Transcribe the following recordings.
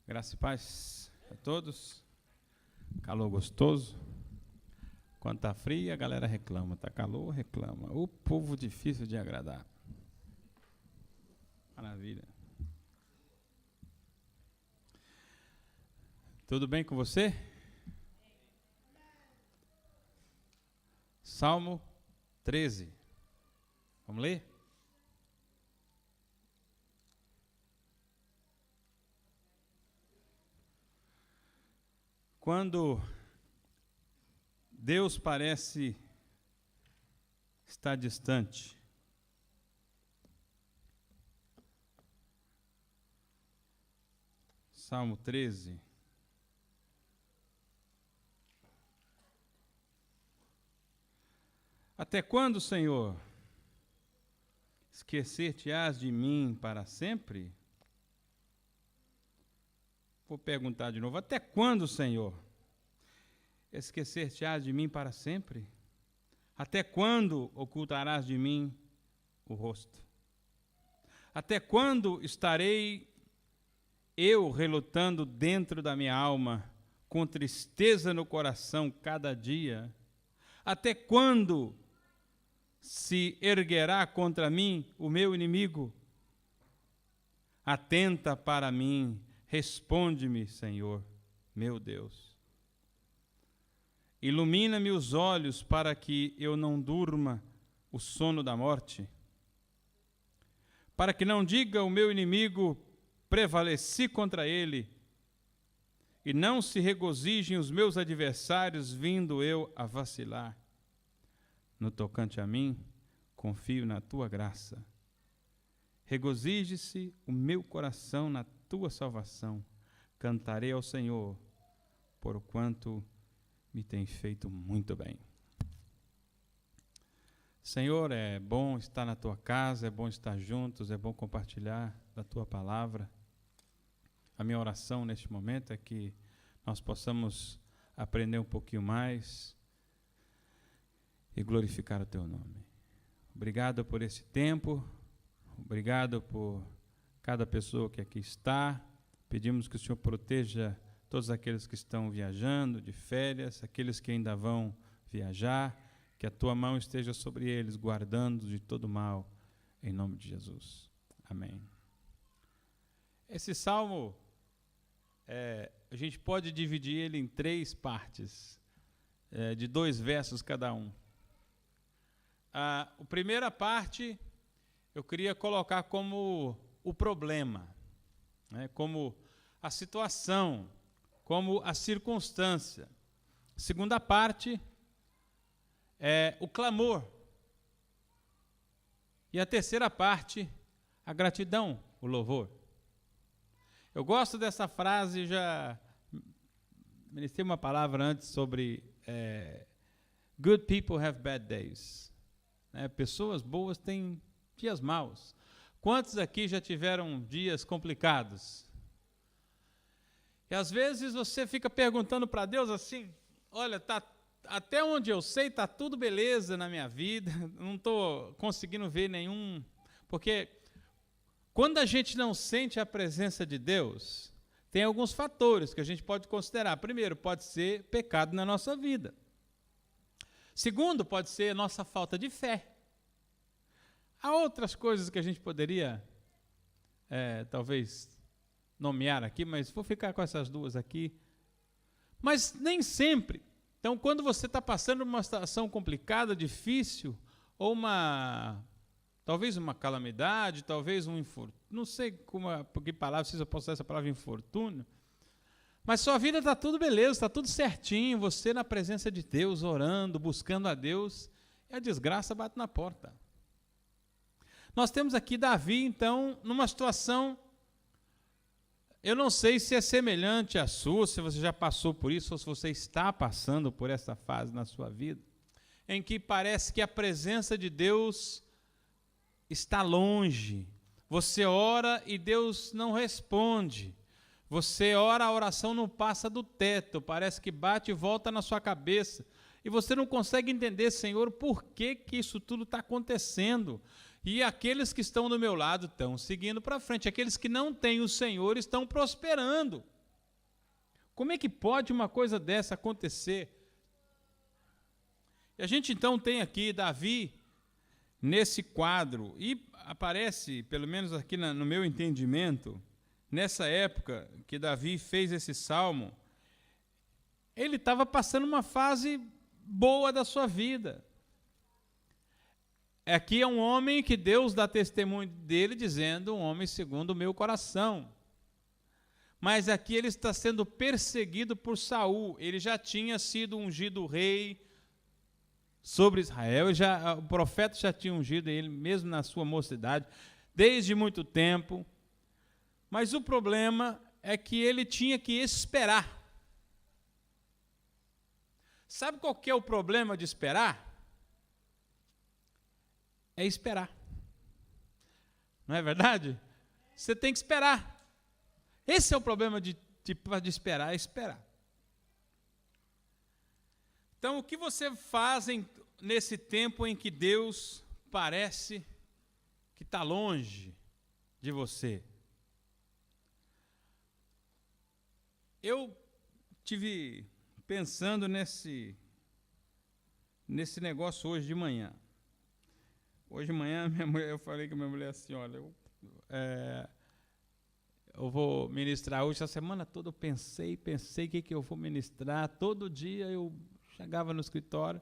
Graça e paz a todos. Calor gostoso. Quando está frio, a galera reclama. Está calor, reclama. O povo difícil de agradar. Maravilha. Tudo bem com você? Salmo 13. Vamos ler? Quando Deus parece estar distante, Salmo 13. Até quando, Senhor, esquecer-te-ás de mim para sempre? Vou perguntar de novo, até quando, Senhor, esquecer-te-ás de mim para sempre? Até quando ocultarás de mim o rosto? Até quando estarei eu relutando dentro da minha alma, com tristeza no coração cada dia? Até quando se erguerá contra mim o meu inimigo? Atenta para mim, responde-me, Senhor, meu Deus. Ilumina-me os olhos para que eu não durma o sono da morte, para que não diga o meu inimigo, prevaleci contra ele, e não se regozijem os meus adversários, vindo eu a vacilar. No tocante a mim, confio na tua graça. Regozije-se o meu coração na tua salvação. Cantarei ao Senhor, porquanto me tem feito muito bem. Senhor, é bom estar na tua casa, é bom estar juntos, é bom compartilhar da tua palavra. A minha oração neste momento é que nós possamos aprender um pouquinho mais e glorificar o teu nome. Obrigado por esse tempo, obrigado por cada pessoa que aqui está. Pedimos que o Senhor proteja todos aqueles que estão viajando de férias, aqueles que ainda vão viajar, que a tua mão esteja sobre eles, guardando-os de todo mal, em nome de Jesus. Amém. Esse salmo, a gente pode dividir ele em 3 partes, de 2 versos cada um. A primeira parte eu queria colocar como o problema, como a situação, como a circunstância. A segunda parte é o clamor. E a terceira parte, a gratidão, o louvor. Eu gosto dessa frase, já ministrei uma palavra antes sobre good people have bad days. Pessoas boas têm dias maus. Quantos aqui já tiveram dias complicados? E às vezes você fica perguntando para Deus assim, olha, até onde eu sei, está tudo beleza na minha vida, não estou conseguindo ver nenhum... Porque quando a gente não sente a presença de Deus, tem alguns fatores que a gente pode considerar. Primeiro, pode ser pecado na nossa vida. Segundo, pode ser nossa falta de fé. Há outras coisas que a gente poderia, talvez, nomear aqui, mas vou ficar com essas 2 aqui. Mas nem sempre. Então, quando você está passando uma situação complicada, difícil, ou talvez uma calamidade, talvez um infortúnio, não sei por que palavra, se eu posso usar essa palavra infortúnio, mas sua vida está tudo beleza, está tudo certinho, você na presença de Deus, orando, buscando a Deus, e a desgraça bate na porta. Nós temos aqui Davi, então, numa situação, eu não sei se é semelhante à sua, se você já passou por isso, ou se você está passando por essa fase na sua vida, em que parece que a presença de Deus está longe. Você ora e Deus não responde. Você ora, a oração não passa do teto, parece que bate e volta na sua cabeça. E você não consegue entender, Senhor, por que isso tudo está acontecendo. E aqueles que estão do meu lado estão seguindo para frente. Aqueles que não têm o Senhor estão prosperando. Como é que pode uma coisa dessa acontecer? E a gente então tem aqui Davi nesse quadro, e aparece, pelo menos aqui no meu entendimento, nessa época que Davi fez esse salmo, ele estava passando uma fase boa da sua vida. Aqui é um homem que Deus dá testemunho dele, dizendo, um homem segundo o meu coração. Mas aqui ele está sendo perseguido por Saul. Ele já tinha sido ungido rei sobre Israel, o profeta já tinha ungido ele, mesmo na sua mocidade, desde muito tempo. Mas o problema é que ele tinha que esperar. Sabe qual que é o problema de esperar? É esperar. Não é verdade? Você tem que esperar. Esse é o problema de esperar, é esperar. Então, o que você faz nesse tempo em que Deus parece que está longe de você? Eu tive pensando nesse negócio hoje de manhã. Hoje de manhã, eu falei com a minha mulher assim, olha, eu vou ministrar hoje, a semana toda eu pensei o que eu vou ministrar. Todo dia eu chegava no escritório,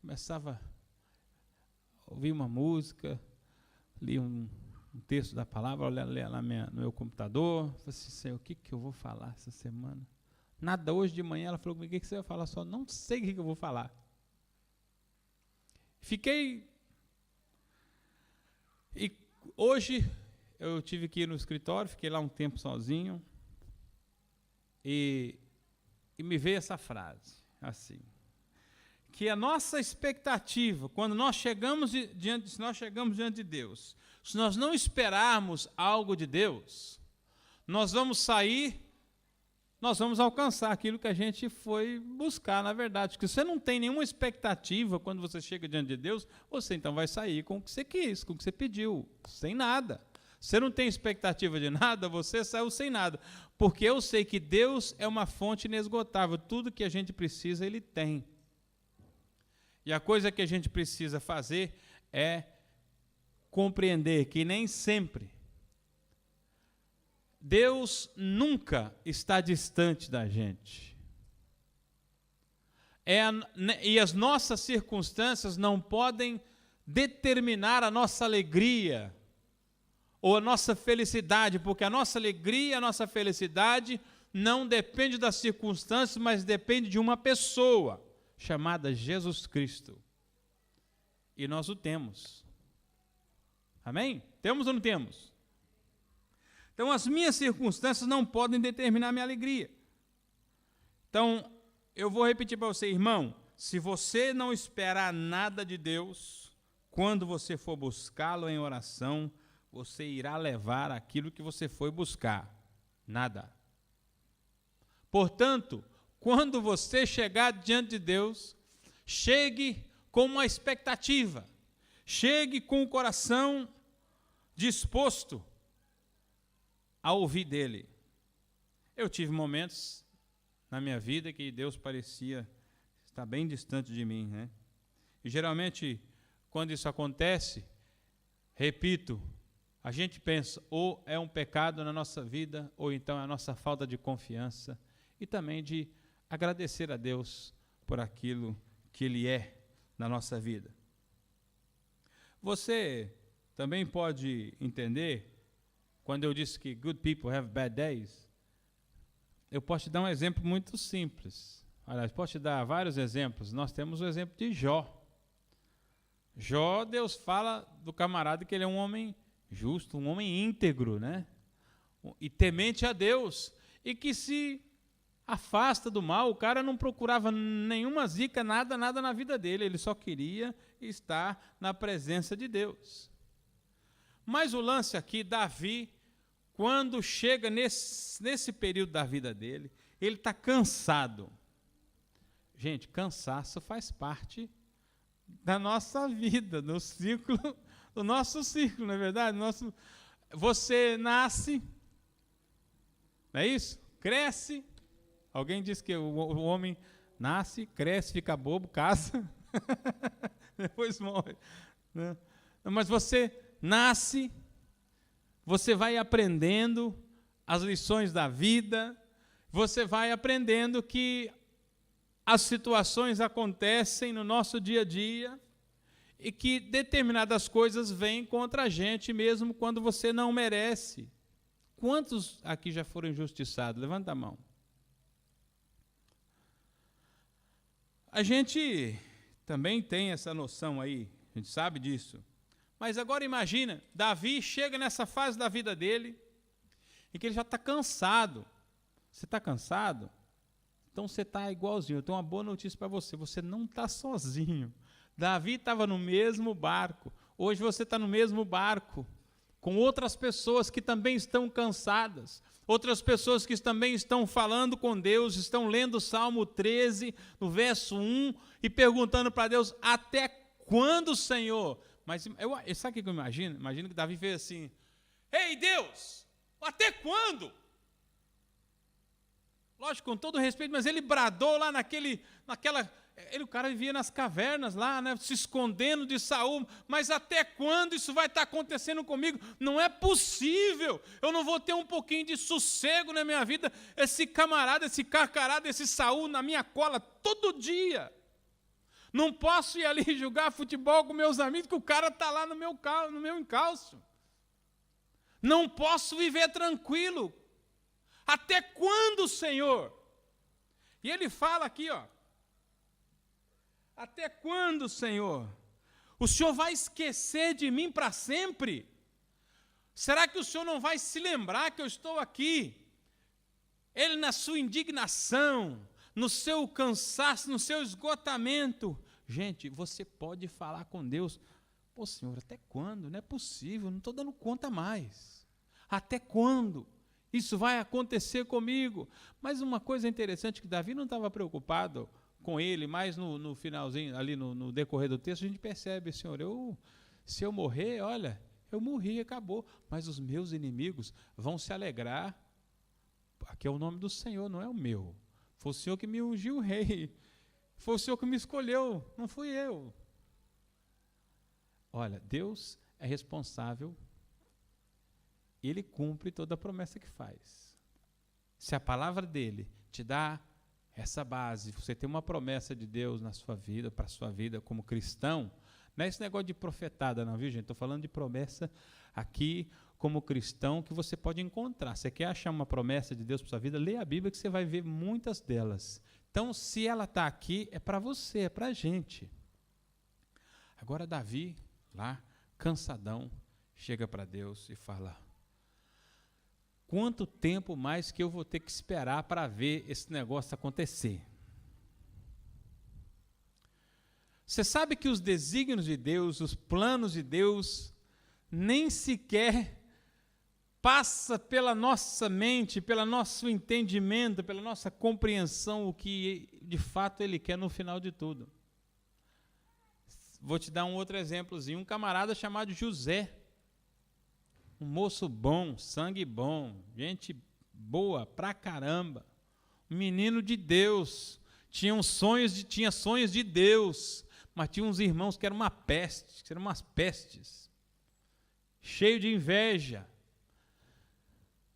começava a ouvir uma música, li um texto da palavra, olhava lá no meu computador, falei assim, Senhor, o que eu vou falar essa semana? Nada, hoje de manhã ela falou comigo, o que você vai falar? Só não sei o que eu vou falar. E hoje eu tive que ir no escritório, fiquei lá um tempo sozinho, e me veio essa frase, assim, que a nossa expectativa, quando nós chegamos diante de Deus, se nós não esperarmos algo de Deus, nós vamos alcançar aquilo que a gente foi buscar, na verdade. Porque você não tem nenhuma expectativa quando você chega diante de Deus, você então vai sair com o que você quis, com o que você pediu, sem nada. Você não tem expectativa de nada, você saiu sem nada. Porque eu sei que Deus é uma fonte inesgotável, tudo que a gente precisa, Ele tem. E a coisa que a gente precisa fazer é compreender que nem sempre Deus nunca está distante da gente. E as nossas circunstâncias não podem determinar a nossa alegria ou a nossa felicidade, porque a nossa alegria, a nossa felicidade não depende das circunstâncias, mas depende de uma pessoa chamada Jesus Cristo. E nós o temos. Amém? Temos ou não temos? Então, as minhas circunstâncias não podem determinar a minha alegria. Então, eu vou repetir para você, irmão, se você não esperar nada de Deus, quando você for buscá-lo em oração, você irá levar aquilo que você foi buscar. Nada. Portanto, quando você chegar diante de Deus, chegue com uma expectativa. Chegue com o coração disposto a ouvir dele. Eu tive momentos na minha vida que Deus parecia estar bem distante de mim, né? E geralmente, quando isso acontece, repito, a gente pensa, ou é um pecado na nossa vida, ou então é a nossa falta de confiança, e também de agradecer a Deus por aquilo que Ele é na nossa vida. Você também pode entender, quando eu disse que good people have bad days, eu posso te dar um exemplo muito simples. Aliás, posso te dar vários exemplos. Nós temos o exemplo de Jó. Jó, Deus fala do camarada que ele é um homem justo, um homem íntegro, né? E temente a Deus, e que se afasta do mal. O cara não procurava nenhuma zica, nada na vida dele, ele só queria estar na presença de Deus. Mas o lance aqui, Davi, quando chega nesse período da vida dele, ele está cansado. Gente, cansaço faz parte da nossa vida, do nosso ciclo, não é verdade? Você nasce, não é isso? Cresce, Alguém diz que o homem nasce, cresce, fica bobo, casa, depois morre. Né? Mas você nasce, você vai aprendendo as lições da vida, você vai aprendendo que as situações acontecem no nosso dia a dia e que determinadas coisas vêm contra a gente mesmo quando você não merece. Quantos aqui já foram injustiçados? Levanta a mão. A gente também tem essa noção aí, a gente sabe disso. Mas agora imagina, Davi chega nessa fase da vida dele, em que ele já está cansado. Você está cansado? Então você está igualzinho. Eu tenho uma boa notícia para você, você não está sozinho. Davi estava no mesmo barco, hoje você está no mesmo barco, com outras pessoas que também estão cansadas, outras pessoas que também estão falando com Deus, estão lendo o Salmo 13, no verso 1, e perguntando para Deus, até quando, Senhor? Mas sabe o que eu imagino? Imagino que Davi fez assim, ei Deus, até quando? Lógico, com todo respeito, mas ele bradou lá o cara vivia nas cavernas lá, né, se escondendo de Saul, mas até quando isso vai estar acontecendo comigo? Não é possível, eu não vou ter um pouquinho de sossego na minha vida, esse camarada, esse carcarado, esse Saul na minha cola todo dia. Não posso ir ali jogar futebol com meus amigos, que o cara está lá no meu encalço. Não posso viver tranquilo. Até quando, Senhor? E ele fala aqui, ó. Até quando, Senhor? O Senhor vai esquecer de mim para sempre? Será que o Senhor não vai se lembrar que eu estou aqui? Ele, na sua indignação, no seu cansaço, no seu esgotamento. Gente, você pode falar com Deus. Pô, Senhor, até quando? Não é possível, não estou dando conta mais. Até quando? Isso vai acontecer comigo. Mas uma coisa interessante, que Davi não estava preocupado com ele, mas no finalzinho, ali no decorrer do texto, a gente percebe, Senhor, se eu morrer, olha, eu morri, acabou. Mas os meus inimigos vão se alegrar. Aqui é o nome do Senhor, não é o meu. Foi o Senhor que me ungiu rei. Foi o Senhor que me escolheu, não fui eu. Olha, Deus é responsável. Ele cumpre toda a promessa que faz. Se a palavra dele te dá essa base, você tem uma promessa de Deus na sua vida, para a sua vida como cristão, não é esse negócio de profetada não, viu gente? Estou falando de promessa aqui como cristão que você pode encontrar. Você quer achar uma promessa de Deus para a sua vida? Lê a Bíblia que você vai ver muitas delas. Então, se ela está aqui, é para você, é para a gente. Agora Davi, lá, cansadão, chega para Deus e fala, quanto tempo mais que eu vou ter que esperar para ver esse negócio acontecer? Você sabe que os desígnios de Deus, os planos de Deus, nem sequer passa pela nossa mente, pelo nosso entendimento, pela nossa compreensão, o que de fato Ele quer no final de tudo. Vou te dar um outro exemplozinho, um camarada chamado José, um moço bom, sangue bom, gente boa pra caramba, um menino de Deus, tinha sonhos de Deus, mas tinha uns irmãos que eram uma peste, que eram umas pestes, cheio de inveja,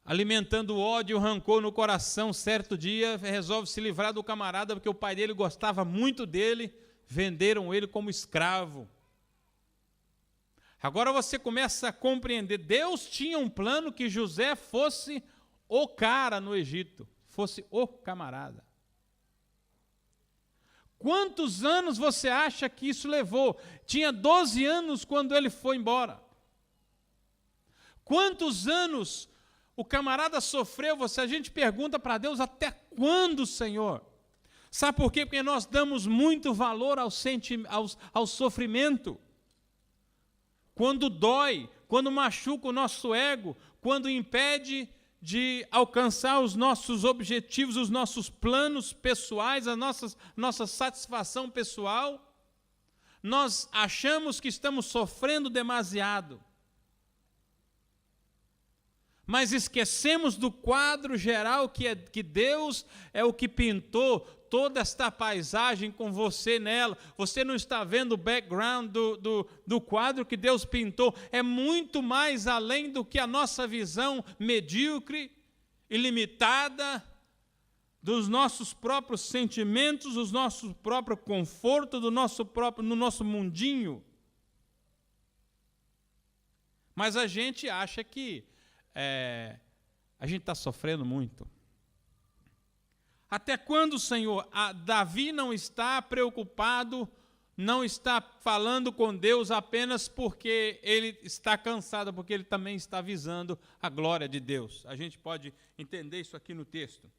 alimentando o ódio e o rancor no coração. Certo dia resolve se livrar do camarada, porque o pai dele gostava muito dele, venderam ele como escravo. Agora você começa a compreender, Deus tinha um plano que José fosse o cara no Egito, fosse o camarada. Quantos anos você acha que isso levou? Tinha 12 anos quando ele foi embora. Quantos anos o camarada sofreu? A gente pergunta para Deus, até quando, Senhor? Sabe por quê? Porque nós damos muito valor ao sofrimento. Quando dói, quando machuca o nosso ego, quando impede de alcançar os nossos objetivos, os nossos planos pessoais, a nossa satisfação pessoal, nós achamos que estamos sofrendo demasiado. mas esquecemos do quadro geral que Deus é o que pintou toda esta paisagem com você nela. Você não está vendo o background do quadro que Deus pintou. É muito mais além do que a nossa visão medíocre e limitada dos nossos próprios sentimentos, do nosso próprio conforto, no nosso mundinho. Mas a gente acha que a gente está sofrendo muito. Até quando, Senhor? Davi não está preocupado, não está falando com Deus apenas porque ele está cansado, porque ele também está visando a glória de Deus. A gente pode entender isso aqui no texto.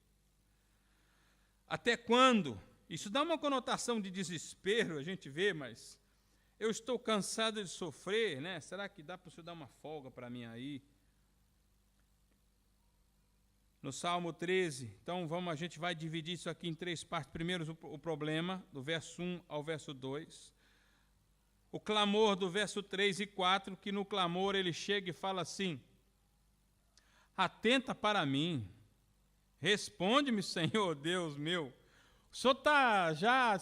Até quando? Isso dá uma conotação de desespero, a gente vê, mas eu estou cansado de sofrer, né? Será que dá para o Senhor dar uma folga para mim aí? No Salmo 13, então a gente vai dividir isso aqui em 3 partes. Primeiro o problema, do verso 1 ao verso 2. O clamor do verso 3 e 4, que no clamor ele chega e fala assim: atenta para mim, responde-me, Senhor Deus meu. O Senhor está já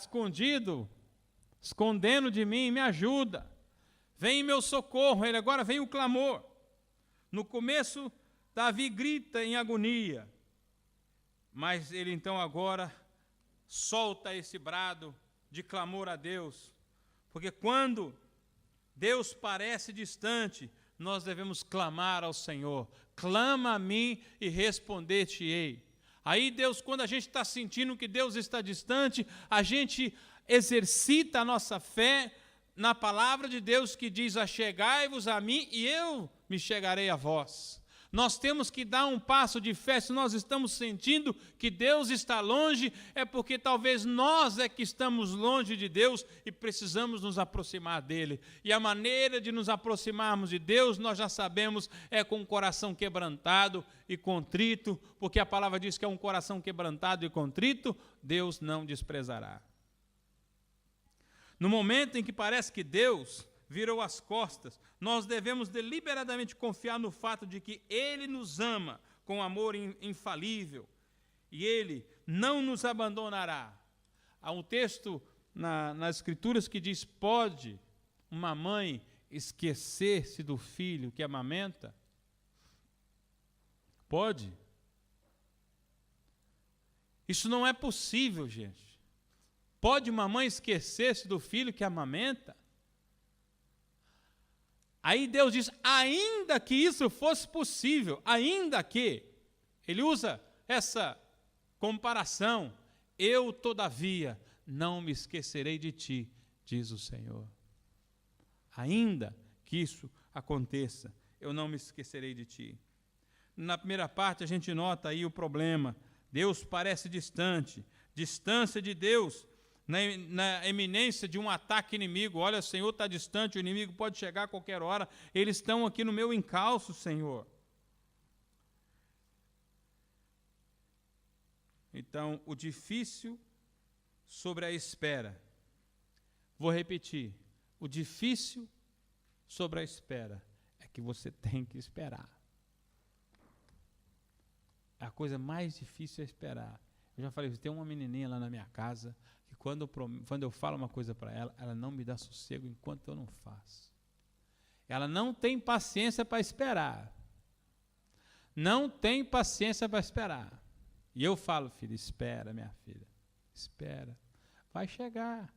escondendo de mim, me ajuda. Vem em meu socorro, ele agora vem o clamor. No começo, Davi grita em agonia, mas ele então agora solta esse brado de clamor a Deus, porque quando Deus parece distante, nós devemos clamar ao Senhor. Clama a mim e responder-te-ei. Aí Deus, quando a gente está sentindo que Deus está distante, a gente exercita a nossa fé na palavra de Deus que diz: achegai-vos a mim e eu me chegarei a vós. Nós temos que dar um passo de fé. Se nós estamos sentindo que Deus está longe, é porque talvez nós é que estamos longe de Deus e precisamos nos aproximar dele. E a maneira de nos aproximarmos de Deus, nós já sabemos, é com o coração quebrantado e contrito, porque a palavra diz que é um coração quebrantado e contrito, Deus não desprezará. No momento em que parece que Deus virou as costas, nós devemos deliberadamente confiar no fato de que Ele nos ama com amor infalível e Ele não nos abandonará. Há um texto nas Escrituras que diz: pode uma mãe esquecer-se do filho que amamenta? Pode? Isso não é possível, gente. Pode uma mãe esquecer-se do filho que amamenta? Aí Deus diz: ainda que isso fosse possível, ainda que, ele usa essa comparação, eu todavia não me esquecerei de ti, diz o Senhor. Ainda que isso aconteça, eu não me esquecerei de ti. Na primeira parte a gente nota aí o problema: Deus parece distante, distância de Deus na eminência de um ataque inimigo. Olha, o Senhor está distante, o inimigo pode chegar a qualquer hora, eles estão aqui no meu encalço, Senhor. Então, o difícil sobre a espera. Vou repetir: o difícil sobre a espera é que você tem que esperar. A coisa mais difícil é esperar. Eu já falei, tem uma menininha lá na minha casa que quando eu falo uma coisa para ela, ela não me dá sossego enquanto eu não faço. Ela não tem paciência para esperar. Não tem paciência para esperar. E eu falo: filha, espera, minha filha, espera, vai chegar.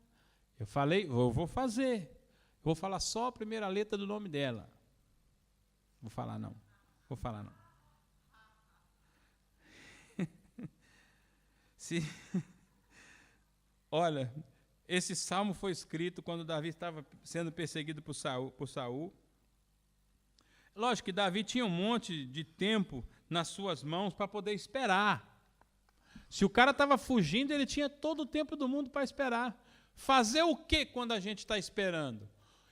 Eu falei, eu vou fazer. Eu vou falar só a primeira letra do nome dela. Vou falar não. Olha, esse salmo foi escrito quando Davi estava sendo perseguido por Saul. Lógico que Davi tinha um monte de tempo nas suas mãos para poder esperar. Se o cara estava fugindo, ele tinha todo o tempo do mundo para esperar. Fazer o que quando a gente está esperando?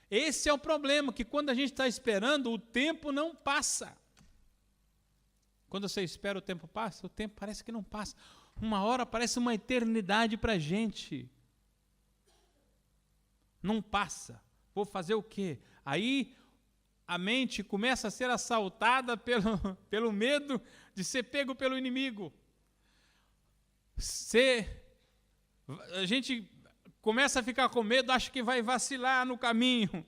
Esse é o problema, que quando a gente está esperando, o tempo não passa. Quando você espera, o tempo passa? O tempo parece que não passa. Uma hora parece uma eternidade para a gente. Não passa. Vou fazer o quê? Aí a mente começa a ser assaltada pelo medo de ser pego pelo inimigo. A gente começa a ficar com medo, acha que vai vacilar no caminho.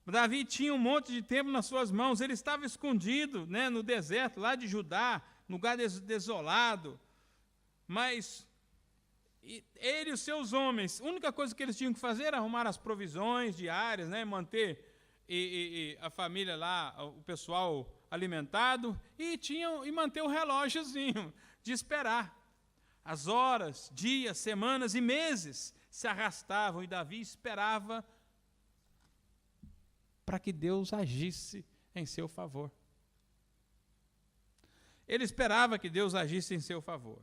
Davi tinha um monte de tempo nas suas mãos, ele estava escondido, né, no deserto, lá de Judá, lugar desolado, mas ele e os seus homens, a única coisa que eles tinham que fazer era arrumar as provisões diárias, né, manter a família lá, o pessoal alimentado, e manter o relógiozinho de esperar. As horas, dias, semanas e meses se arrastavam, e Davi esperava para que Deus agisse em seu favor. Ele esperava que Deus agisse em seu favor.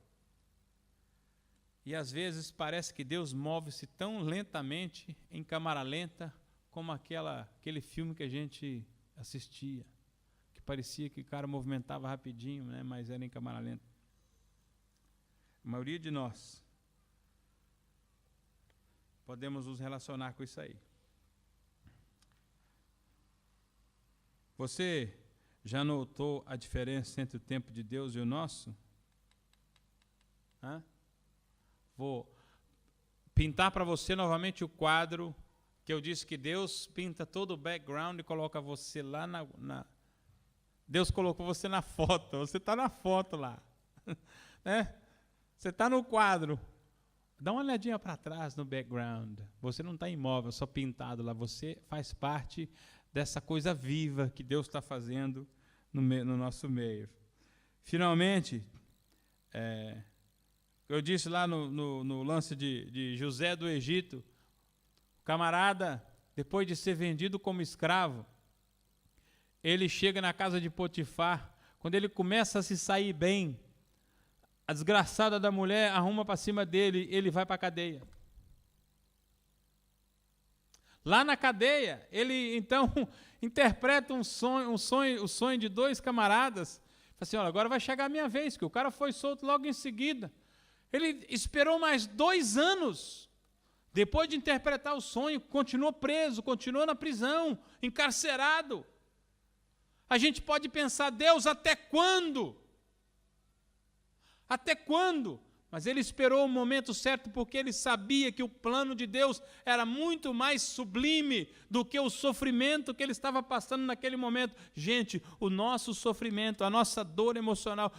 E às vezes parece que Deus move-se tão lentamente, em câmara lenta, como aquele filme que a gente assistia, que parecia que o cara movimentava rapidinho, né, mas era em câmara lenta. A maioria de nós podemos nos relacionar com isso aí. Você já notou a diferença entre o tempo de Deus e o nosso? Vou pintar para você novamente o quadro que eu disse que Deus pinta todo o background e coloca você lá Deus colocou você na foto, você está na foto lá. Né? Você está no quadro. Dá uma olhadinha para trás no background. Você não está imóvel, só pintado lá. Você faz parte dessa coisa viva que Deus está fazendo no nosso meio. Finalmente, eu disse lá no lance de José do Egito, o camarada, depois de ser vendido como escravo, ele chega na casa de Potifar. Quando ele começa a se sair bem, a desgraçada da mulher arruma para cima dele, ele vai para a cadeia. Lá na cadeia, ele então interpreta o sonho de dois camaradas. Fala assim, olha, agora vai chegar a minha vez, que o cara foi solto logo em seguida. Ele esperou mais 2 anos, depois de interpretar o sonho, continuou preso, continuou na prisão, encarcerado. A gente pode pensar, Deus, até quando? Até quando? Mas ele esperou o momento certo, porque ele sabia que o plano de Deus era muito mais sublime do que o sofrimento que ele estava passando naquele momento. Gente, o nosso sofrimento, a nossa dor emocional,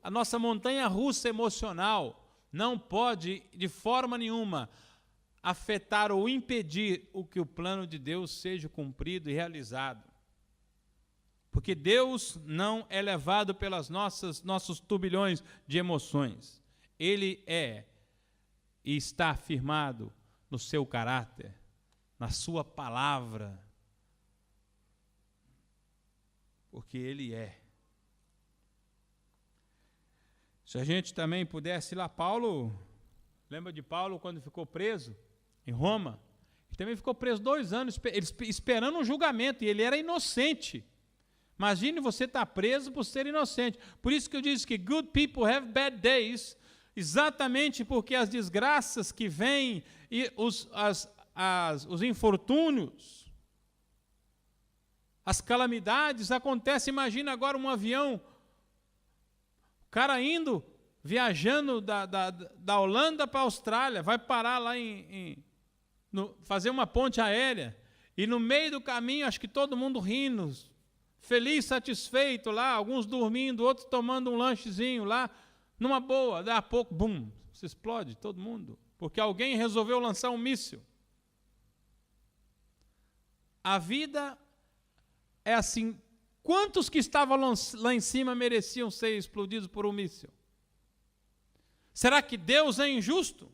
a nossa montanha-russa emocional não pode, de forma nenhuma, afetar ou impedir que o plano de Deus seja cumprido e realizado. Porque Deus não é levado pelas nossos turbilhões de emoções. Ele é e está firmado no seu caráter, na sua palavra. Porque Ele é. Se a gente também pudesse ir lá, Paulo, lembra de Paulo quando ficou preso em Roma? Ele também ficou preso 2 anos, esperando um julgamento, e ele era inocente. Imagine você estar preso por ser inocente. Por isso que eu disse que good people have bad days, exatamente porque as desgraças que vêm e os infortúnios, as calamidades acontecem. Imagina agora um avião, o cara viajando da Holanda para a Austrália, vai parar lá fazer uma ponte aérea, e no meio do caminho, acho que todo mundo rindo, feliz, satisfeito lá, alguns dormindo, outros tomando um lanchezinho lá, numa boa, daí a pouco, bum, se explode todo mundo, porque alguém resolveu lançar um míssil. A vida é assim, quantos que estavam lá em cima mereciam ser explodidos por um míssil? Será que Deus é injusto?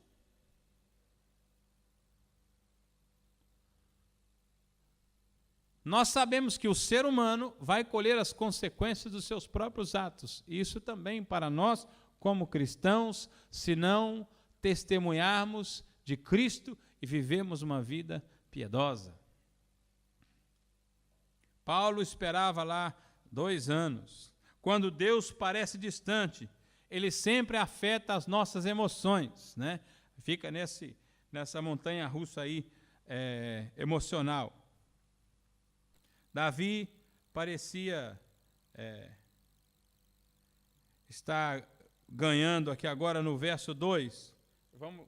Nós sabemos que o ser humano vai colher as consequências dos seus próprios atos. E isso também para nós, como cristãos, se não testemunharmos de Cristo e vivemos uma vida piedosa. Paulo esperava lá 2 anos. Quando Deus parece distante, Ele sempre afeta as nossas emoções, né? Fica nessa montanha-russa aí, emocional. Davi parecia estar ganhando aqui agora no verso 2.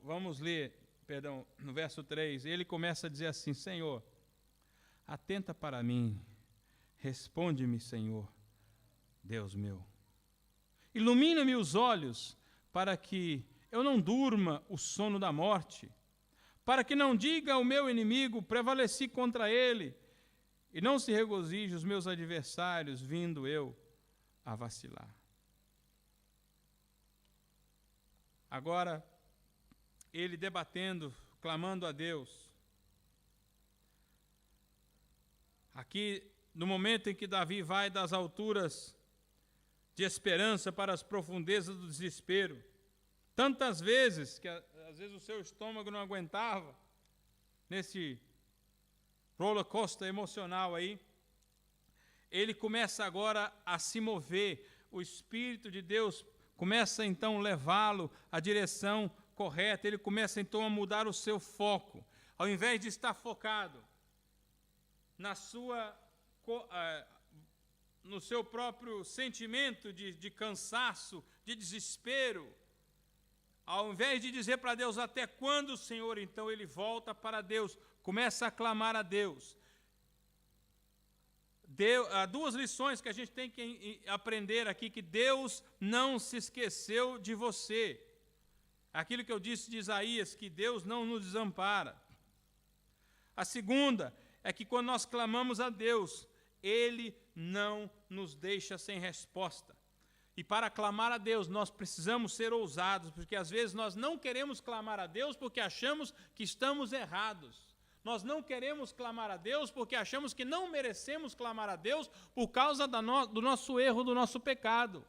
Vamos ler, perdão, no verso 3. Ele começa a dizer assim: Senhor, atenta para mim, responde-me, Senhor, Deus meu. Ilumina-me os olhos, para que eu não durma o sono da morte, para que não diga ao meu inimigo, prevaleci contra ele, e não se regozije os meus adversários, vindo eu a vacilar. Agora, ele debatendo, clamando a Deus. Aqui, no momento em que Davi vai das alturas de esperança para as profundezas do desespero, tantas vezes que às vezes o seu estômago não aguentava, nesse roller coaster emocional aí, ele começa agora a se mover, o Espírito de Deus começa então a levá-lo à direção correta, ele começa então a mudar o seu foco, ao invés de estar focado no seu próprio sentimento de cansaço, de desespero, ao invés de dizer para Deus, até quando, Senhor, então ele volta para Deus, começa a clamar a Deus. Há duas lições que a gente tem que aprender aqui, que Deus não se esqueceu de você. Aquilo que eu disse de Isaías, que Deus não nos desampara. A segunda é que quando nós clamamos a Deus, Ele não nos deixa sem resposta. E para clamar a Deus, nós precisamos ser ousados, porque às vezes nós não queremos clamar a Deus porque achamos que estamos errados. Nós não queremos clamar a Deus porque achamos que não merecemos clamar a Deus por causa do nosso erro, do nosso pecado.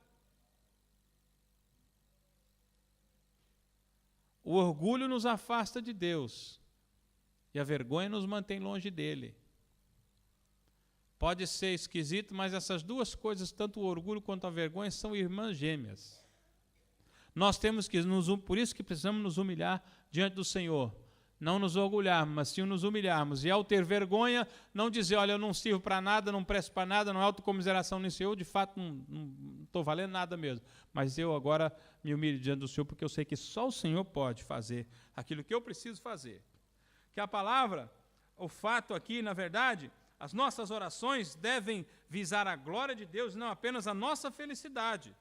O orgulho nos afasta de Deus e a vergonha nos mantém longe dele. Pode ser esquisito, mas essas duas coisas, tanto o orgulho quanto a vergonha, são irmãs gêmeas. Nós temos que, por isso que precisamos nos humilhar diante do Senhor. Não nos orgulharmos, mas sim nos humilharmos. E ao ter vergonha, não dizer, olha, eu não sirvo para nada, não presto para nada, não é autocomiseração nisso, eu de fato não estou valendo nada mesmo. Mas eu agora me humilho diante do Senhor, porque eu sei que só o Senhor pode fazer aquilo que eu preciso fazer. Que a palavra, o fato aqui, na verdade, as nossas orações devem visar a glória de Deus, não apenas a nossa felicidade.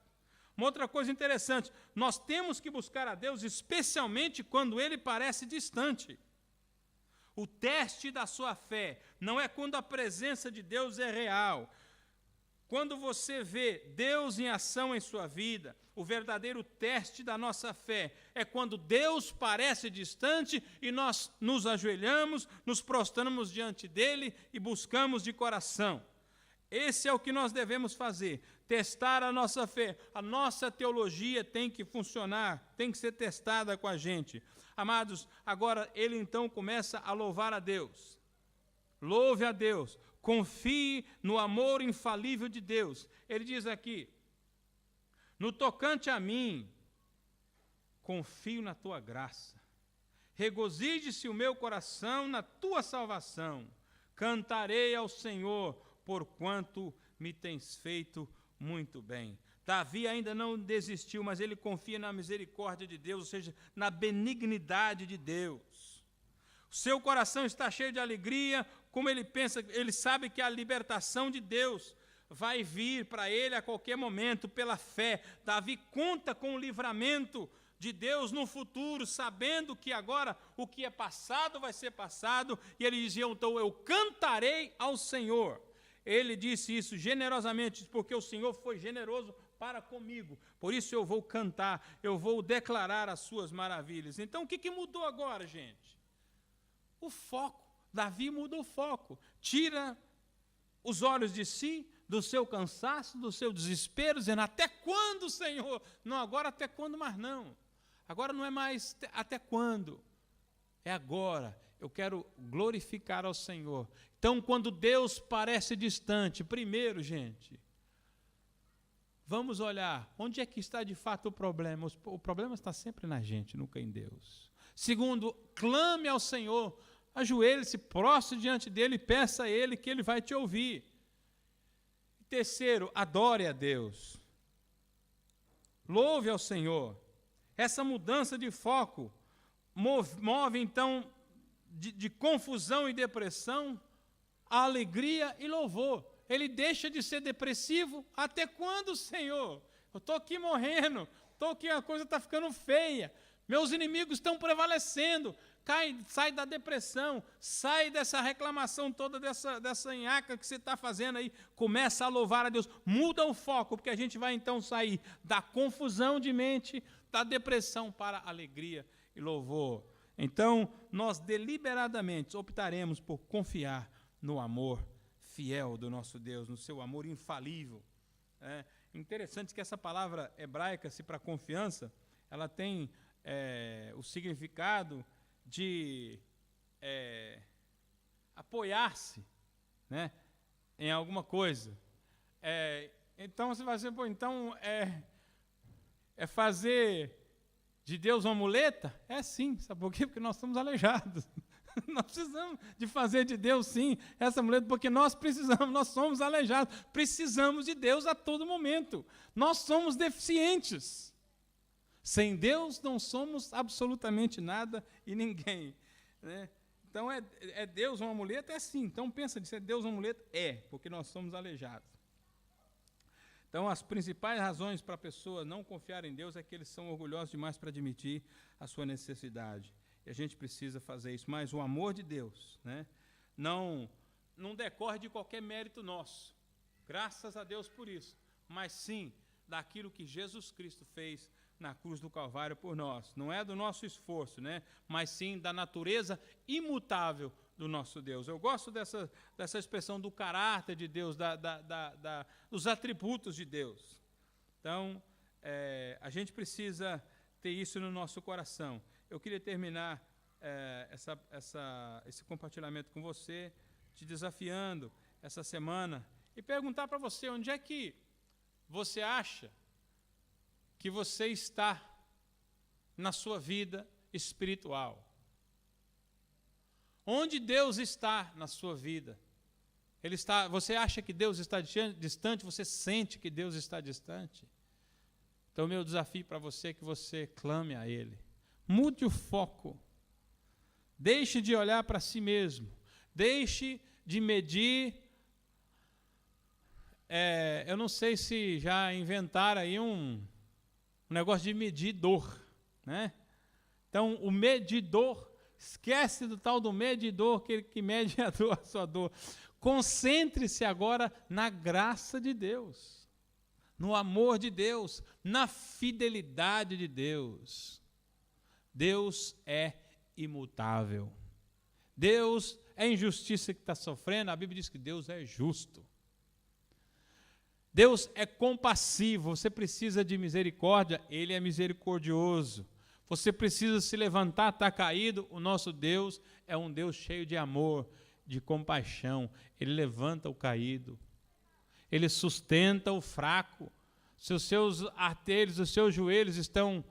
Uma outra coisa interessante, nós temos que buscar a Deus, especialmente quando Ele parece distante. O teste da sua fé não é quando a presença de Deus é real. Quando você vê Deus em ação em sua vida, o verdadeiro teste da nossa fé é quando Deus parece distante e nós nos ajoelhamos, nos prostramos diante dEle e buscamos de coração. Esse é o que nós devemos fazer, testar a nossa fé. A nossa teologia tem que funcionar, tem que ser testada com a gente. Amados, agora ele então começa a louvar a Deus. Louve a Deus, confie no amor infalível de Deus. Ele diz aqui, no tocante a mim, confio na tua graça. Regozije-se o meu coração na tua salvação. Cantarei ao Senhor, porquanto me tens feito muito bem. Davi ainda não desistiu, mas ele confia na misericórdia de Deus, ou seja, na benignidade de Deus. O seu coração está cheio de alegria, como ele pensa, ele sabe que a libertação de Deus vai vir para ele a qualquer momento, pela fé. Davi conta com o livramento de Deus no futuro, sabendo que agora o que é passado vai ser passado, e ele dizia, então eu cantarei ao Senhor. Ele disse isso generosamente, porque o Senhor foi generoso para comigo. Por isso eu vou cantar, eu vou declarar as suas maravilhas. Então o que mudou agora, gente? O foco. Davi muda o foco. Tira os olhos de si, do seu cansaço, do seu desespero, dizendo, até quando, Senhor? Não, agora até quando mais não. Agora não é mais até quando. É agora. Eu quero glorificar ao Senhor. Então, quando Deus parece distante, primeiro, gente, vamos olhar onde é que está de fato o problema. O problema está sempre na gente, nunca em Deus. Segundo, clame ao Senhor, ajoelhe-se, prostre diante dele e peça a Ele que Ele vai te ouvir. Terceiro, adore a Deus. Louve ao Senhor. Essa mudança de foco move então, de confusão e depressão, a alegria e louvor. Ele deixa de ser depressivo. Até quando, Senhor? Eu estou aqui morrendo, estou aqui, a coisa está ficando feia, meus inimigos estão prevalecendo. Sai da depressão, sai dessa reclamação toda, dessa nhaca que você está fazendo aí, começa a louvar a Deus, muda o foco, porque a gente vai então sair da confusão de mente, da depressão para a alegria e louvor. Então, nós deliberadamente optaremos por confiar no amor fiel do nosso Deus, no seu amor infalível. É interessante que essa palavra hebraica, se para confiança, ela tem o significado de apoiar-se, né, em alguma coisa. Então você vai dizer, então é fazer de Deus uma muleta? É sim, sabe por quê? Porque nós estamos aleijados. Nós precisamos de fazer de Deus, sim, essa muleta, porque nós somos aleijados, precisamos de Deus a todo momento. Nós somos deficientes. Sem Deus não somos absolutamente nada e ninguém, né? Então, é Deus uma muleta? É sim. Então, pensa de ser Deus uma muleta? Porque nós somos aleijados. Então, as principais razões para a pessoa não confiar em Deus é que eles são orgulhosos demais para admitir a sua necessidade. E a gente precisa fazer isso. Mas o amor de Deus, né, não decorre de qualquer mérito nosso. Graças a Deus por isso. Mas sim daquilo que Jesus Cristo fez na cruz do Calvário por nós. Não é do nosso esforço, né, mas sim da natureza imutável do nosso Deus. Eu gosto dessa expressão do caráter de Deus, dos atributos de Deus. Então, a gente precisa ter isso no nosso coração. Eu queria terminar esse compartilhamento com você, te desafiando essa semana, e perguntar para você, onde é que você acha que você está na sua vida espiritual? Onde Deus está na sua vida? Você acha que Deus está distante? Você sente que Deus está distante? Então, meu desafio para você é que você clame a Ele. Mude o foco. Deixe de olhar para si mesmo. Deixe de medir. Eu não sei se já inventaram aí um negócio de medir dor, né? Então, o medidor, esquece do tal do medidor, que mede a sua dor. Concentre-se agora na graça de Deus, no amor de Deus, na fidelidade de Deus. Deus é imutável. Deus é injustiça que está sofrendo. A Bíblia diz que Deus é justo. Deus é compassivo. Você precisa de misericórdia, Ele é misericordioso. Você precisa se levantar, está caído. O nosso Deus é um Deus cheio de amor, de compaixão. Ele levanta o caído. Ele sustenta o fraco. Se os seus artérios, os seus joelhos estão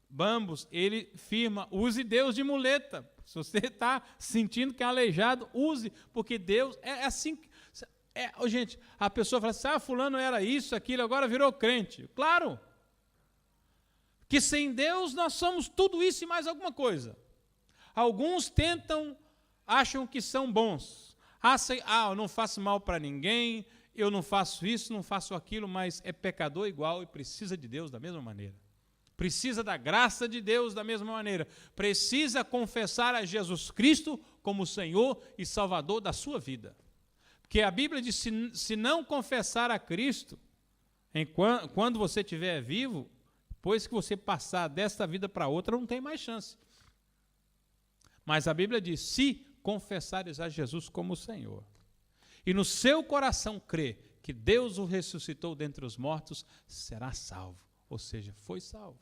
bambos, Ele firma. Use Deus de muleta. Se você está sentindo que é aleijado, use, porque Deus é assim. Gente, a pessoa fala assim, fulano era isso, aquilo, agora virou crente. Claro, que sem Deus nós somos tudo isso e mais alguma coisa. Alguns acham que são bons. Eu não faço mal para ninguém, eu não faço isso, não faço aquilo, mas é pecador igual e precisa de Deus da mesma maneira. Precisa da graça de Deus da mesma maneira. Precisa confessar a Jesus Cristo como Senhor e Salvador da sua vida. Porque a Bíblia diz, se não confessar a Cristo, quando você estiver vivo, depois que você passar desta vida para outra, não tem mais chance. Mas a Bíblia diz, se confessares a Jesus como Senhor, e no seu coração crer que Deus o ressuscitou dentre os mortos, será salvo. Ou seja, foi salvo.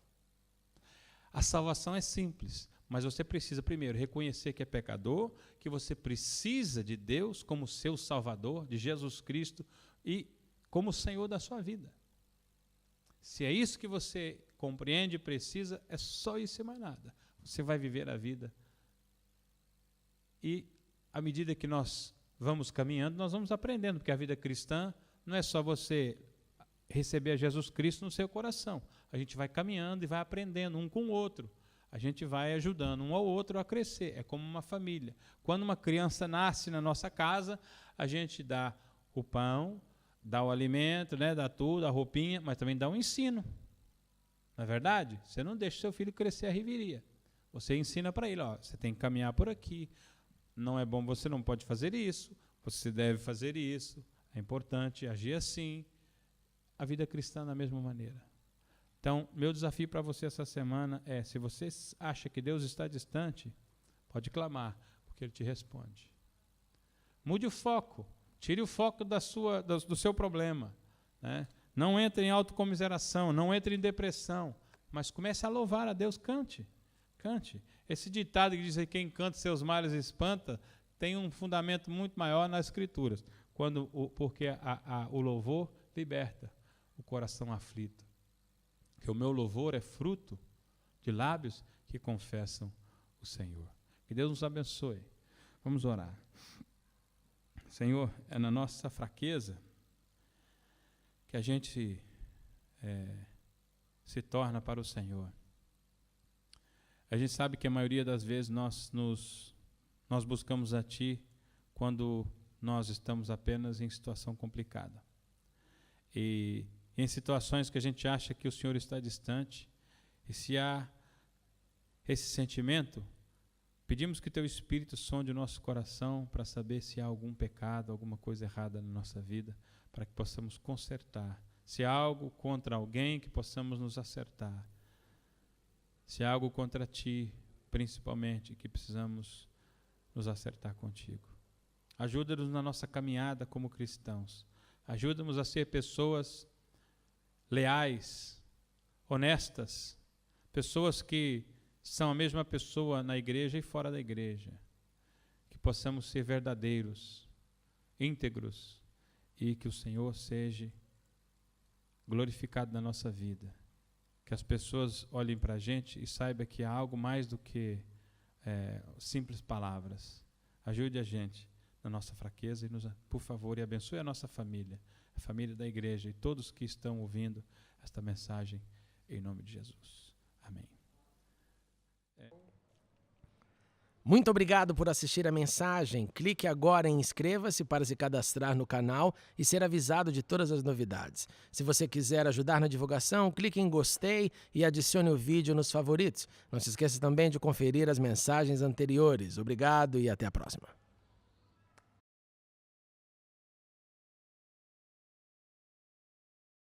A salvação é simples, mas você precisa primeiro reconhecer que é pecador, que você precisa de Deus como seu Salvador, de Jesus Cristo, e como Senhor da sua vida. Se é isso que você compreende e precisa, é só isso e mais nada. Você vai viver a vida. E à medida que nós vamos caminhando, nós vamos aprendendo, porque a vida cristã não é só você receber a Jesus Cristo no seu coração. A gente vai caminhando e vai aprendendo um com o outro. A gente vai ajudando um ao outro a crescer. É como uma família. Quando uma criança nasce na nossa casa, a gente dá o pão, dá o alimento, né, dá tudo, a roupinha, mas também dá um ensino. Não é verdade? Você não deixa seu filho crescer a reviria. Você ensina para ele, ó, você tem que caminhar por aqui. Não é bom, você não pode fazer isso. Você deve fazer isso. É importante agir assim. A vida cristã da mesma maneira. Então, meu desafio para você essa semana é, se você acha que Deus está distante, pode clamar, porque Ele te responde. Mude o foco, tire o foco do seu problema. Né? Não entre em autocomiseração, não entre em depressão, mas comece a louvar a Deus, cante. Esse ditado que diz que quem canta seus males espanta, tem um fundamento muito maior nas Escrituras, porque o louvor liberta o coração aflito. Que o meu louvor é fruto de lábios que confessam o Senhor. Que Deus nos abençoe. Vamos orar. Senhor, é na nossa fraqueza que a gente se torna para o Senhor. A gente sabe que a maioria das vezes nós buscamos a Ti quando nós estamos apenas em situação complicada. E em situações que a gente acha que o Senhor está distante, e se há esse sentimento, pedimos que Teu Espírito sonde o nosso coração para saber se há algum pecado, alguma coisa errada na nossa vida, para que possamos consertar. Se há algo contra alguém, que possamos nos acertar. Se há algo contra Ti, principalmente, que precisamos nos acertar contigo. Ajuda-nos na nossa caminhada como cristãos. Ajuda-nos a ser pessoas leais, honestas, pessoas que são a mesma pessoa na igreja e fora da igreja, que possamos ser verdadeiros, íntegros, e que o Senhor seja glorificado na nossa vida, que as pessoas olhem para a gente e saibam que há algo mais do que simples palavras. Ajude a gente na nossa fraqueza e por favor, e abençoe a nossa família, a família da igreja e todos que estão ouvindo esta mensagem, em nome de Jesus. Amém. Muito obrigado por assistir a mensagem. Clique agora em inscreva-se para se cadastrar no canal e ser avisado de todas as novidades. Se você quiser ajudar na divulgação, clique em gostei e adicione o vídeo nos favoritos. Não se esqueça também de conferir as mensagens anteriores. Obrigado e até a próxima.